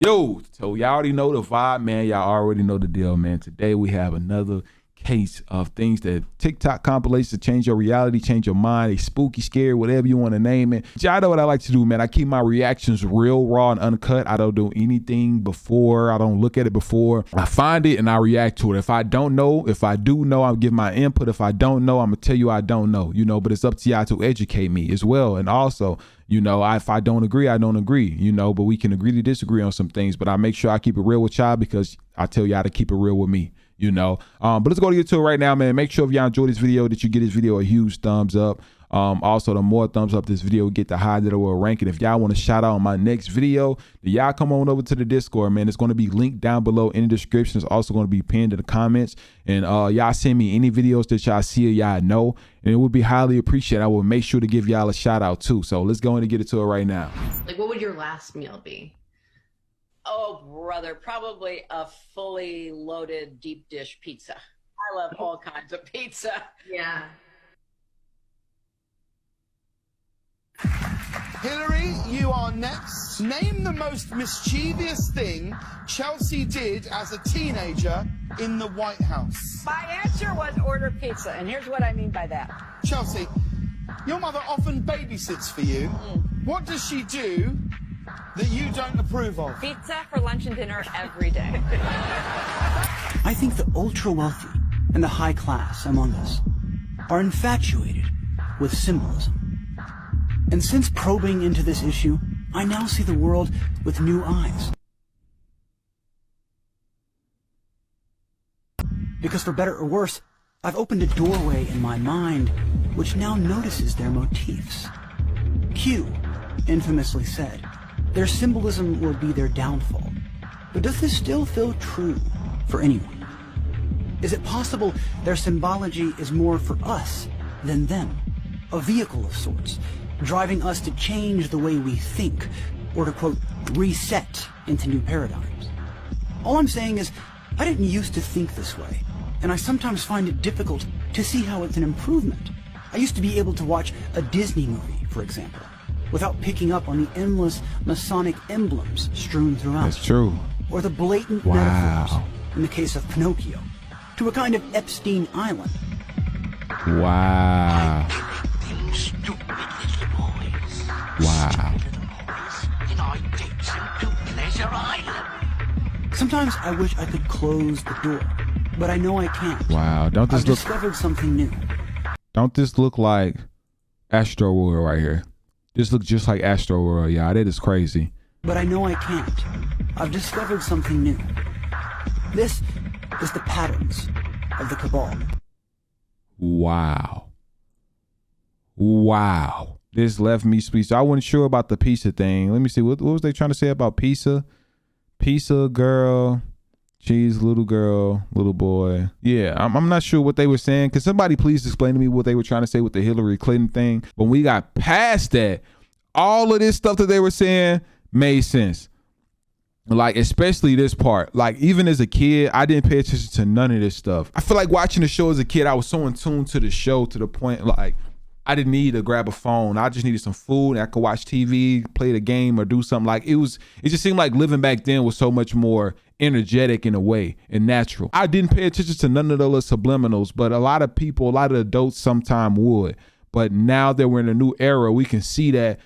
Yo, so y'all already know the vibe, man. Y'all already know the deal, man. Today we have another case of things that TikTok compilations to change your reality, change your mind, a spooky, scary, whatever you want to name it. Y'all know what I like to do, man. I keep my reactions real raw and uncut. I don't do anything before. I don't look at it before. I find it and I react to it. If I don't know, if I do know, I'll give my input. If I don't know, I'm gonna tell you I don't know, but it's up to y'all to educate me as well. And also, if I don't agree, I don't agree, but we can agree to disagree on some things, but I make sure I keep it real with y'all because I tell y'all to keep it real with me, but let's go to get to it right now, man. Make sure if y'all enjoy this video that you give this video a huge thumbs up. Also, the more thumbs up this video get, the higher that it will rank. And if y'all want to shout out on my next video, y'all come on over to the Discord, man. It's going to be linked down below in the description. It's also going to be pinned in the comments. And y'all send me any videos that y'all see or y'all know, and it would be highly appreciated. I will make sure to give y'all a shout out too. So let's go in and get into it right now. Like, what would your last meal be? Oh, brother, probably a fully loaded deep dish pizza. I love all kinds of pizza. Yeah. Hillary, you are next. Name the most mischievous thing Chelsea did as a teenager in the White House. My answer was order pizza, and here's what I mean by that. Chelsea, your mother often babysits for you. What does she do that you don't approve of? Pizza for lunch and dinner every day. I think the ultra-wealthy and the high class among us are infatuated with symbolism. And since probing into this issue, I now see the world with new eyes. Because for better or worse, I've opened a doorway in my mind which now notices their motifs. Q infamously said, their symbolism will be their downfall. But does this still feel true for anyone? Is it possible their symbology is more for us than them? A vehicle of sorts, driving us to change the way we think, or to, quote, reset into new paradigms. All I'm saying is, I didn't used to think this way, and I sometimes find it difficult to see how it's an improvement. I used to be able to watch a Disney movie, for example, without picking up on the endless Masonic emblems strewn throughout. That's true. Or the blatant metaphors, in the case of Pinocchio, to a kind of Epstein Island. Wow. Wow. Sometimes I wish I could close the door, but I know I can't. Wow. I've discovered something new. Don't this look like Astro World right here? This looks just like Astro World, y'all. That is crazy. But I know I can't. I've discovered something new. This is the patterns of the cabal. Wow. Wow. This left me speechless. I wasn't sure about the pizza thing. Let me see. What was they trying to say about pizza? Pizza girl, cheese, little girl, little boy. Yeah, I'm not sure what they were saying. Can somebody please explain to me what they were trying to say with the Hillary Clinton thing? When we got past that, all of this stuff that they were saying made sense. Like, especially this part. Like, even as a kid, I didn't pay attention to none of this stuff. I feel like watching the show as a kid, I was so in tune to the show to the point, like, I didn't need to grab a phone. I just needed some food. And I could watch TV, play the game, or do something. Like, it just seemed like living back then was so much more energetic in a way and natural. I didn't pay attention to none of those subliminals, but a lot of people, a lot of adults sometime would. But now that we're in a new era, we can see that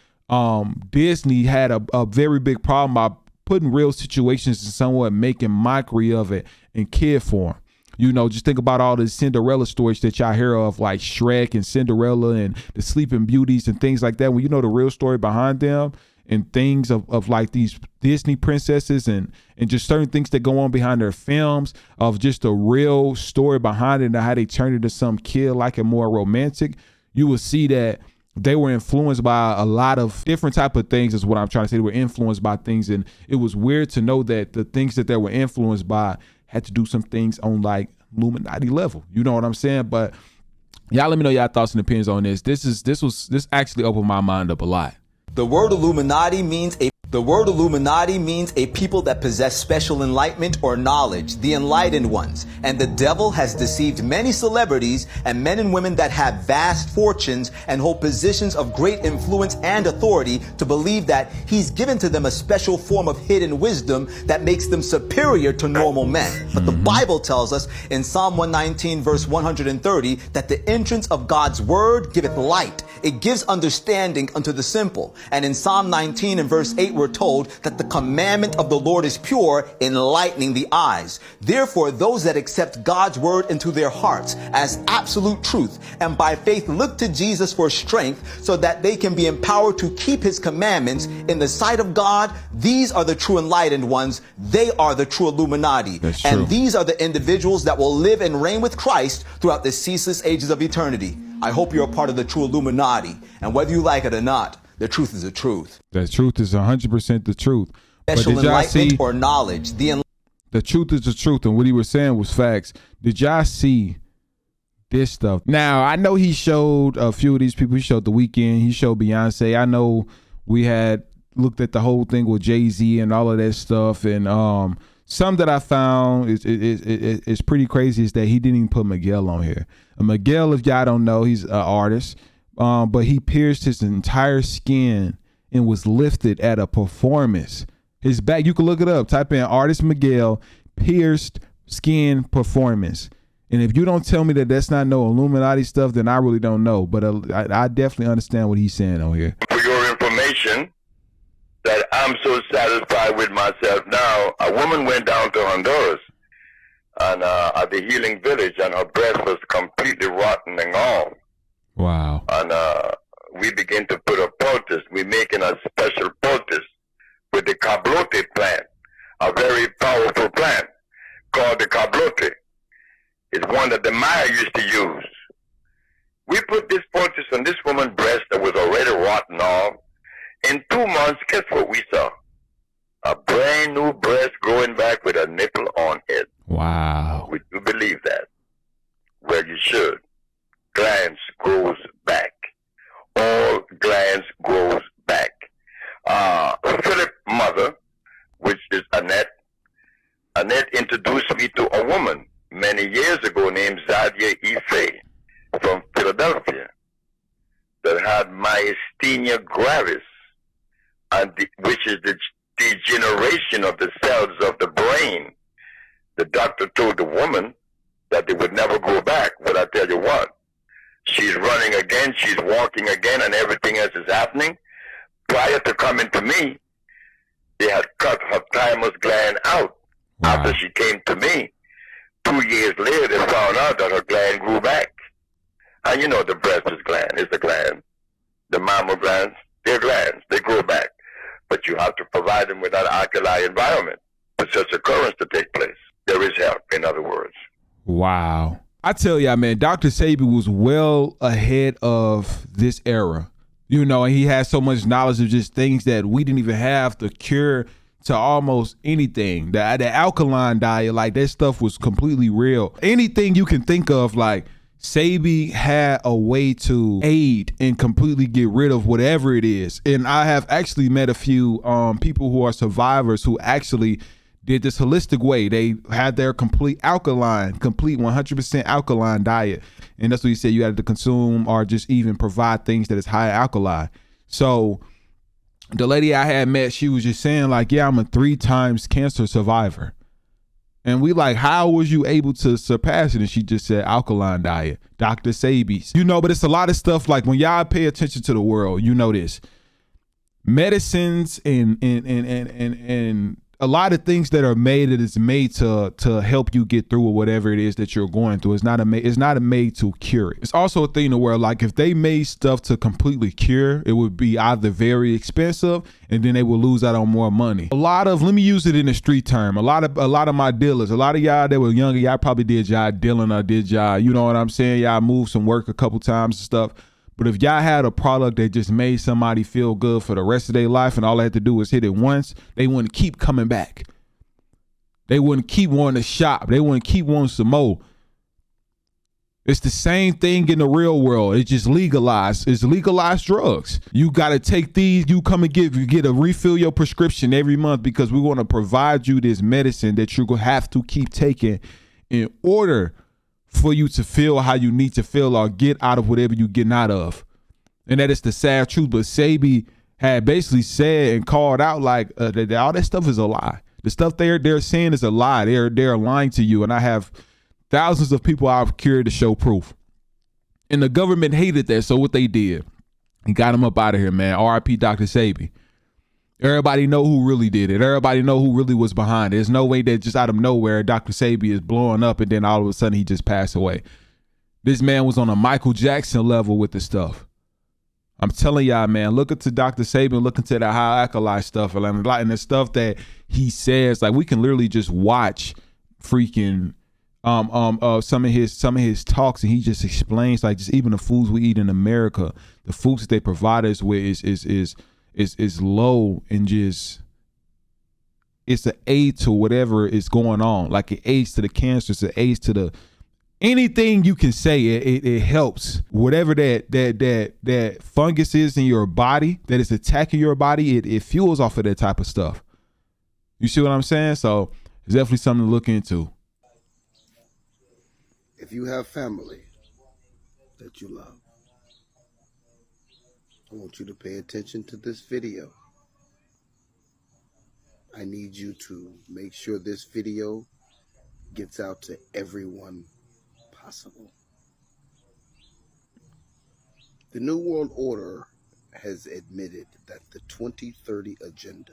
Disney had a very big problem by putting real situations and somewhat making mockery of it and kid form. Just think about all the Cinderella stories that y'all hear of, like Shrek and Cinderella and the Sleeping Beauties and things like that. When you know the real story behind them and things of like these Disney princesses and just certain things that go on behind their films, of just a real story behind it and how they turned it into some kid like and more romantic, you will see that they were influenced by a lot of different type of things is what I'm trying to say. They were influenced by things, and it was weird to know that the things that they were influenced by had to do some things on like Illuminati level. You know what I'm saying? But y'all let me know y'all thoughts and opinions on this. This actually opened my mind up a lot. The word Illuminati means a people that possess special enlightenment or knowledge, the enlightened ones. And the devil has deceived many celebrities and men and women that have vast fortunes and hold positions of great influence and authority to believe that he's given to them a special form of hidden wisdom that makes them superior to normal men. But the Bible tells us in Psalm 119 verse 130 that the entrance of God's word giveth light. It gives understanding unto the simple. And in Psalm 19 and verse 8 we're told that the commandment of the Lord is pure, enlightening the eyes. Therefore, those that accept God's word into their hearts as absolute truth and by faith look to Jesus for strength so that they can be empowered to keep his commandments in the sight of God, these are the true enlightened ones. They are the true Illuminati. And these are the individuals that will live and reign with Christ throughout the ceaseless ages of eternity. I hope you're a part of the true Illuminati. And whether you like it or not, the truth is the truth. The truth is 100% the truth. Special enlightenment or knowledge. The truth is the truth. And what he was saying was facts. Did y'all see this stuff? Now, I know he showed a few of these people. He showed The Weeknd. He showed Beyonce. I know we had looked at the whole thing with Jay-Z and all of that stuff. And some that I found is pretty crazy is that he didn't even put Miguel on here. And Miguel, if y'all don't know, he's an artist. But he pierced his entire skin and was lifted at a performance. His back, you can look it up. Type in artist Miguel pierced skin performance. And if you don't tell me that that's not no Illuminati stuff, then I really don't know. But I definitely understand what he's saying on here. For your information, that I'm so satisfied with myself now. A woman went down to Honduras and at the Healing Village, and her breast was completely rotten and all. Wow. And we begin to put a poultice. We're making a special poultice with the cablote plant, a very powerful plant called the cablote. It's one that the Maya used to use. We put this poultice on this woman's breast that was already rotten off. In 2 months, guess what we saw? A brand new breast growing back with a nipple on it. Wow. Would you believe that? Well, you should. Glands grows back. All glands grows back. Philip's mother, which is Annette introduced me to a woman many years ago named Zadia Ife from Philadelphia that had myasthenia gravis, and which is the degeneration of the cells of the brain. The doctor told the woman that they would never go back. But I tell you what, she's running again, she's walking again, and everything else is happening. Prior to coming to me, they had cut her thymus gland out. Wow. After she came to me, 2 years later, they found out that her gland grew back. And you know the breast is a gland. The mammal glands, they're glands, they grow back. But you have to provide them with that alkali environment for such occurrence to take place. There is help, in other words. Wow. I tell y'all, man, Dr. Sebi was well ahead of this era. You know, and he has so much knowledge of just things that we didn't even have to cure to almost anything. The alkaline diet, like that stuff was completely real. Anything you can think of, like Sebi had a way to aid and completely get rid of whatever it is. And I have actually met a few people who are survivors who actually did this holistic way. They had their complete 100% alkaline diet. And that's what he said, you had to consume or just even provide things that is high alkaline. So the lady I had met, she was just saying like, yeah, I'm a 3 times cancer survivor. And we like, how was you able to surpass it? And she just said alkaline diet, Dr. Sebi's. You know, but it's a lot of stuff like when y'all pay attention to the world, you know this. Medicines and a lot of things that are made, it is made to help you get through or whatever it is that you're going through. It's not made to cure it. It's also a thing in the world, like if they made stuff to completely cure, it would be either very expensive and then they will lose out on more money. Let me use it in a street term. A lot of my dealers, a lot of y'all that were younger, y'all probably did y'all dealing or did y'all, you know what I'm saying? Y'all moved some work a couple times and stuff. But if y'all had a product that just made somebody feel good for the rest of their life and all they had to do was hit it once, they wouldn't keep coming back. They wouldn't keep wanting to shop. They wouldn't keep wanting some more. It's the same thing in the real world. It's just legalized. It's legalized drugs. You got to take these. You come and you get a refill your prescription every month because we want to provide you this medicine that you're going to have to keep taking in order for you to feel how you need to feel or get out of whatever you're getting out of. And that is the sad truth. But Sabi had basically said and called out like that all that stuff is a lie. The stuff they're saying is a lie. They're lying to you. And I have thousands of people I've cured to show proof. And the government hated that. So what they did, he got him up out of here, man. RIP Dr. Sabi. Everybody know who really did it. Everybody know who really was behind it. There's no way that just out of nowhere, Dr. Sabi is blowing up and then all of a sudden he just passed away. This man was on a Michael Jackson level with the stuff. I'm telling y'all, man, look into Dr. Sabi, look into that high acolyte stuff and the stuff that he says. Like we can literally just watch freaking some of his talks, and he just explains like just even the foods we eat in America, the foods that they provide us with is low and just it's an aid to whatever is going on. Like it aids to the cancer, it's an aid to the anything you can say. It helps whatever that fungus is in your body that is attacking your body. It fuels off of that type of stuff. You see what I'm saying? So it's definitely something to look into. If you have family that you love, I want you to pay attention to this video. I need you to make sure this video gets out to everyone possible. The New World Order has admitted that the 2030 agenda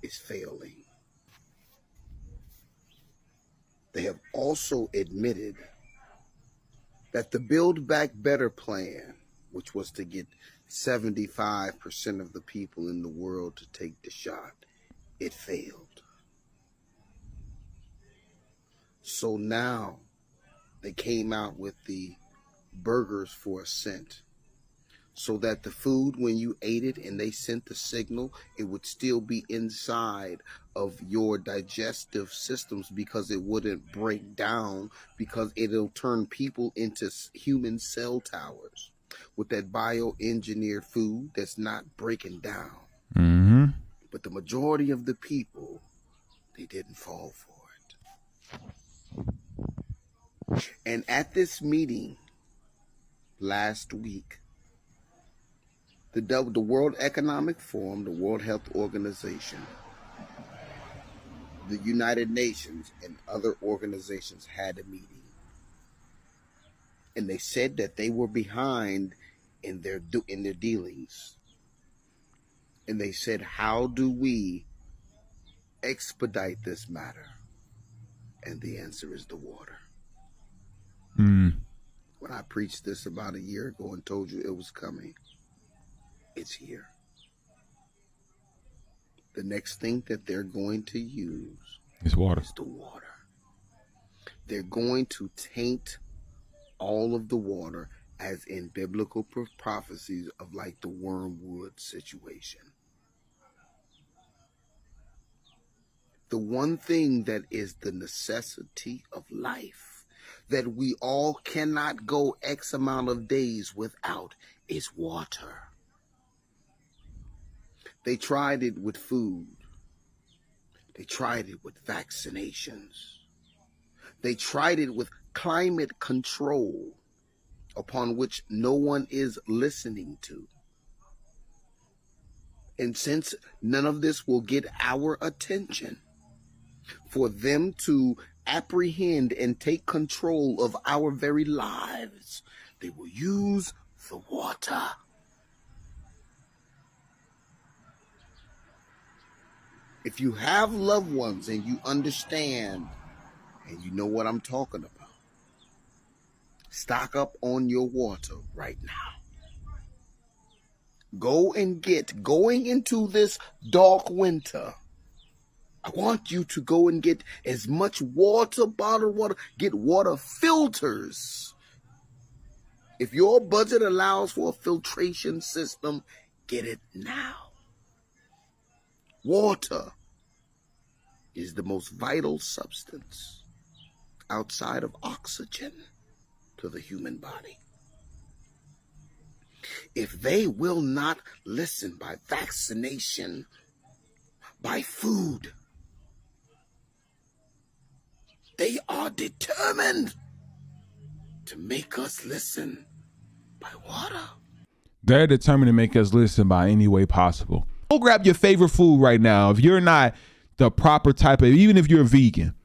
is failing. They have also admitted that the Build Back Better plan, which was to get 75% of the people in the world to take the shot, it failed. So now they came out with the burgers for a cent, so that the food, when you ate it and they sent the signal, it would still be inside of your digestive systems because it wouldn't break down, because it'll turn people into human cell towers with that bioengineered food that's not breaking down. Mm-hmm. But the majority of the people, they didn't fall for it. And at this meeting last week, the World Economic Forum, the World Health Organization, the United Nations, and other organizations had a meeting. And they said that they were behind in their dealings. And they said, how do we expedite this matter? And the answer is the water. When I preached this about a year ago and told you it was coming, it's here. The next thing that they're going to use is water. Is the water. They're going to taint all of the water, as in biblical prophecies of like the wormwood situation. The one thing that is the necessity of life, that we all cannot go X amount of days without, is water. They tried it with food. They tried it with vaccinations. They tried it with climate control, upon which no one is listening to. And since none of this will get our attention, for them to apprehend and take control of our very lives, they will use the water. If you have loved ones and you understand and you know what I'm talking about, stock up on your water right now. Going into this dark winter, I want you to go and get as much bottled water, get water filters. If your budget allows for a filtration system, get it now. Water is the most vital substance outside of oxygen to the human body. If they will not listen by vaccination, by food, they are determined to make us listen by water. They're determined to make us listen by any way possible. Go grab your favorite food right now. If you're not the proper type of, even if you're a vegan,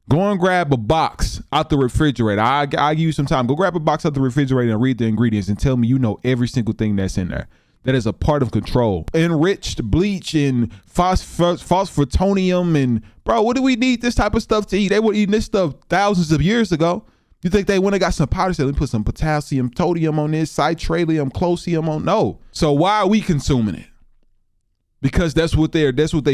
go and grab a box out the refrigerator. I'll give you some time. Go grab a box out the refrigerator and read the ingredients and tell me you know every single thing that's in there. That is a part of control. Enriched bleach and phosphotonium and, bro, what do we need this type of stuff to eat? They were eating this stuff thousands of years ago. You think they went and got some powder, said, let me put some potassium, sodium on this, citrallium, closium on? No. So why are we consuming it? Because that's what they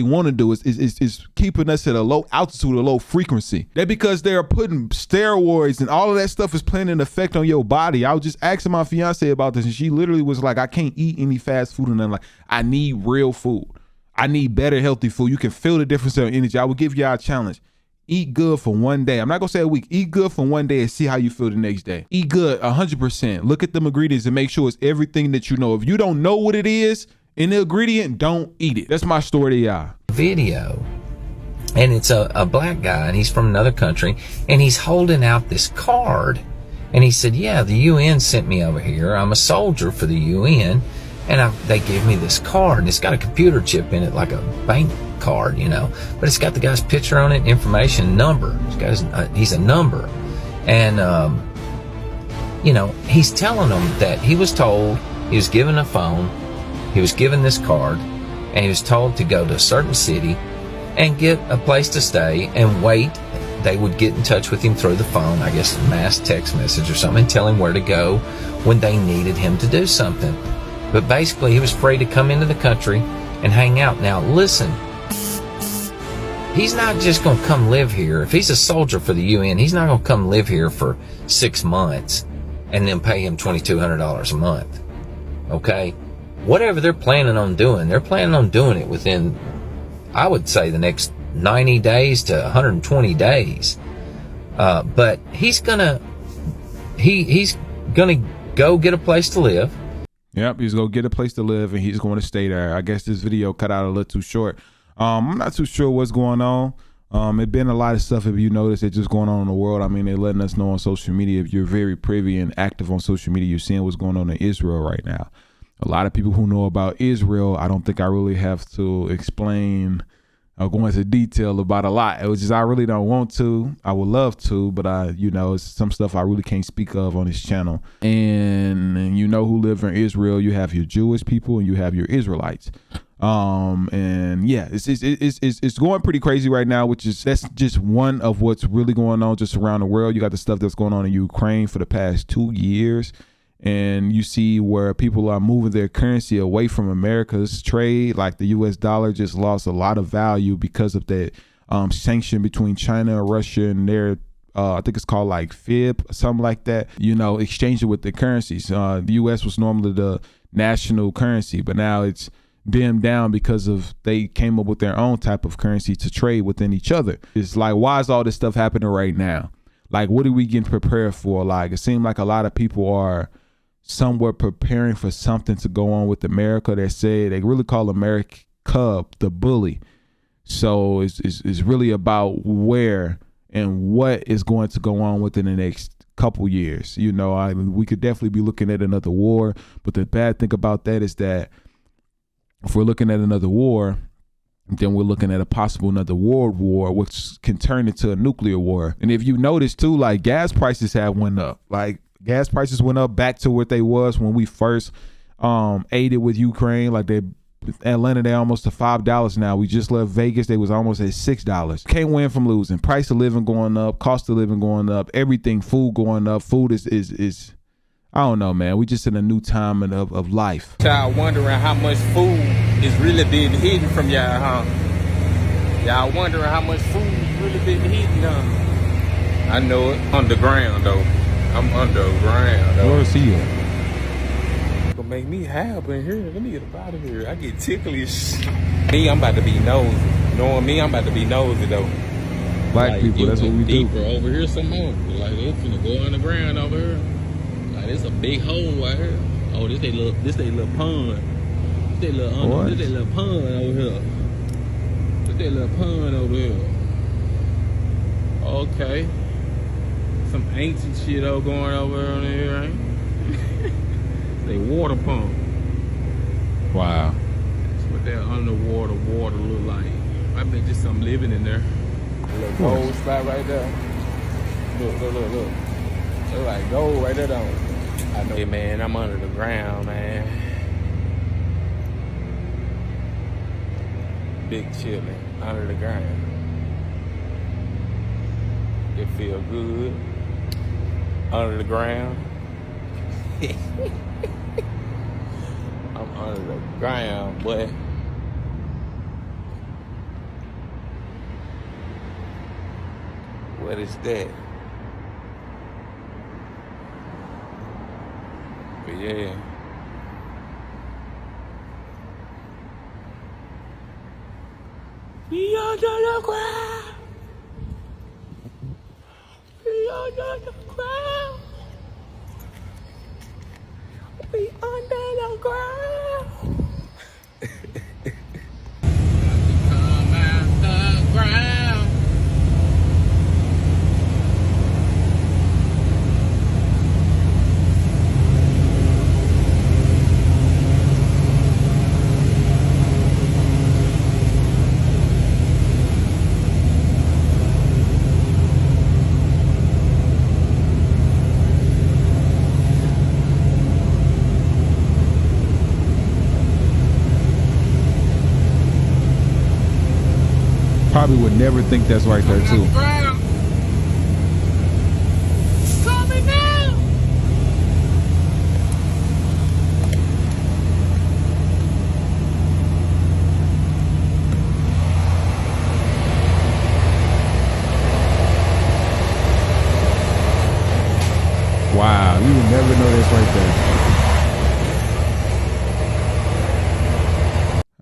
want to do is keeping us at a low altitude, a low frequency. That because they're putting steroids and all of that stuff is playing an effect on your body. I was just asking my fiance about this, and she literally was like, I can't eat any fast food. And I'm like, I need real food. I need better, healthy food. You can feel the difference in energy. I will give y'all a challenge. Eat good for one day. I'm not gonna say a week. Eat good for one day and see how you feel the next day. Eat good 100%. Look at them ingredients and make sure it's everything that you know. If you don't know what it is in the ingredient, don't eat it. That's my story to y'all. Video, and it's a black guy, and he's from another country, and he's holding out this card, and he said, yeah, the UN sent me over here. I'm a soldier for the UN, and they gave me this card, and it's got a computer chip in it, like a bank card, you know, but it's got the guy's picture on it, information, number. He's a number, and you know, he's telling them that he was told, he was given a phone, he was given this card, and he was told to go to a certain city and get a place to stay and wait. They would get in touch with him through the phone, I guess a mass text message or something, and tell him where to go when they needed him to do something. But basically, he was free to come into the country and hang out. Now, listen, he's not just going to come live here. If he's a soldier for the UN, he's not going to come live here for 6 months and then pay him $2,200 a month. Okay? Whatever they're planning on doing, they're planning on doing it within, I would say, the next 90 days to 120 days. But he's gonna go get a place to live. Yep, he's gonna get a place to live and he's going to stay there. I guess this video cut out a little too short. I'm not too sure what's going on. It's been a lot of stuff, if you notice, it's just going on in the world. I mean, they're letting us know on social media. If you're very privy and active on social media, you're seeing what's going on in Israel right now. A lot of people who know about Israel, I don't think I really have to explain or go into detail about a lot. It was just, I really don't want to. I would love to, but you know, it's some stuff I really can't speak of on this channel. And you know who live in Israel, you have your Jewish people and you have your Israelites. And yeah, it's going pretty crazy right now, that's just one of what's really going on just around the world. You got the stuff that's going on in Ukraine for the past 2 years. And you see where people are moving their currency away from America's trade. Like the US dollar just lost a lot of value because of that sanction between China and Russia and their, I think it's called like FIB, something like that, you know, exchanging with the currencies. The US was normally the national currency, but now it's dimmed down because of they came up with their own type of currency to trade within each other. It's like, why is all this stuff happening right now? Like, what are we getting prepared for? Like, it seems like a lot of people are somewhat preparing for something to go on with America. They say they really call America the bully. So it's really about where and what is going to go on within the next couple years. You know, we could definitely be looking at another war, but the bad thing about that is that if we're looking at another war, then we're looking at a possible another world war, which can turn into a nuclear war. And if you notice too, like gas prices have went up. Like gas prices went up back to what they was when we first aided with Ukraine. Like Atlanta, they almost to $5 now. We just left Vegas. They was almost at $6. Can't win from losing. Price of living going up, cost of living going up, everything, food going up. Food is I don't know, man. We just in a new time of life. Y'all wondering how much food is really being hidden from y'all, huh? Y'all wondering how much food is really being hidden, huh? I know it. Underground, though. I'm underground, though. Where's he at? Gonna make me high up in here. Let me get up out of here. I get ticklish. Me, I'm about to be nosy. Knowing me, I'm about to be nosy, though. Black people, that's what we do. Deeper over here some more. Like, they finna go underground over here. It's a big hole right here. Oh, this they little pond. This they little pond over here. This they little pond over here. Okay. Some ancient shit going over on here, right? They water pump. Wow. That's what that underwater water look like. I bet there's something living in there. A little gold spot right there. Look. Look like gold right there, don't it? I know. Hey, man, I'm under the ground, man. Big chillin' under the ground. It feel good under the ground. I'm under the ground, boy. What is that? But yeah. We under the ground. We under the ground. We under the ground. Come out the ground. Probably would never think that's right there too. Coming down. Wow, you would never know that's right there.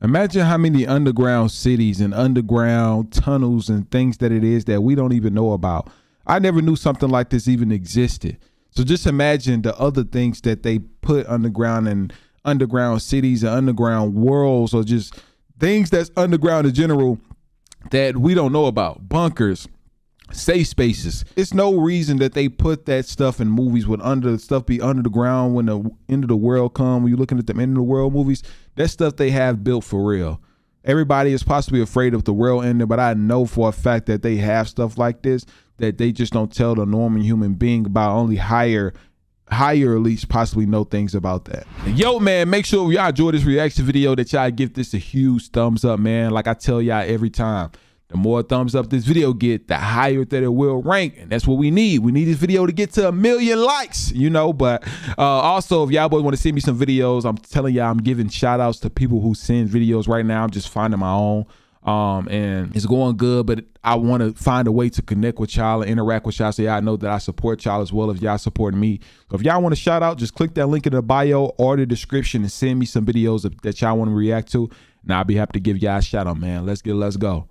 Imagine how many underground cities and underground tunnels and things that it is that we don't even know about. I never knew something like this even existed. So just imagine the other things that they put underground and underground cities and underground worlds, or just things that's underground in general that we don't know about. Bunkers, safe spaces. It's no reason that they put that stuff in movies when stuff be under the ground when the end of the world come. When you're looking at them end of the world movies, that stuff they have built for real. Everybody is possibly afraid of the world ending, but I know for a fact that they have stuff like this that they just don't tell the normal human being about. Only higher elites possibly know things about that. And yo, man, make sure y'all enjoy this reaction video, that y'all give this a huge thumbs up, man. Like I tell y'all every time, the more thumbs up this video get, the higher that it will rank. And that's what we need. We need this video to get to 1 million likes, you know. But also, if y'all boys want to send me some videos, I'm telling y'all, I'm giving shout outs to people who send videos right now. I'm just finding my own. And it's going good, but I want to find a way to connect with y'all and interact with y'all, so y'all know that I support y'all as well as y'all supporting me. So if y'all want to shout out, just click that link in the bio or the description and send me some videos that y'all want to react to, and I'll be happy to give y'all a shout out, man. Let's go.